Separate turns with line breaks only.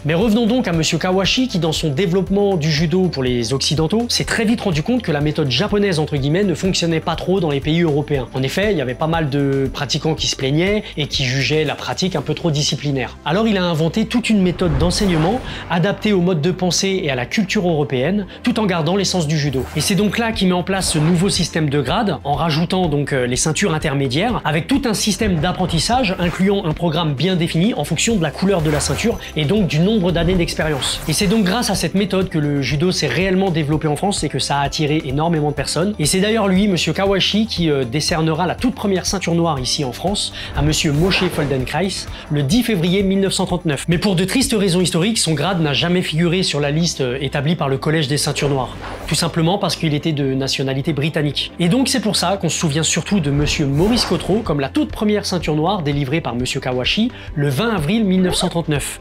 Mais revenons donc à Monsieur Kawashi qui, dans son développement du judo pour les occidentaux, s'est très vite rendu compte que la méthode japonaise entre guillemets ne fonctionnait pas trop dans les pays européens. En effet, il y avait pas mal de pratiquants qui se plaignaient et qui jugeaient la pratique un peu trop disciplinaire. Alors il a inventé toute une méthode d'enseignement adaptée au mode de pensée et à la culture européenne, tout en gardant l'essence du judo. Et c'est donc là qu'il met en place ce nouveau système de grades, en rajoutant donc les ceintures intermédiaires, avec tout un système d'apprentissage incluant un programme bien défini en fonction de la couleur de la ceinture et donc du nombre d'années d'expérience. Et c'est donc grâce à cette méthode que le judo s'est réellement développé en France et que ça a attiré énormément de personnes. Et c'est d'ailleurs lui, Monsieur Kawashi, qui décernera la toute première ceinture noire ici en France à Monsieur Moshe Feldenkrais le 10 février 1939. Mais pour de tristes raisons historiques, son grade n'a jamais figuré sur la liste établie par le Collège des ceintures noires. Tout simplement parce qu'il était de nationalité britannique. Et donc c'est pour ça qu'on se souvient surtout de Monsieur Maurice Cotreau comme la toute première ceinture noire délivrée par Monsieur Kawashi le 20 avril 1939.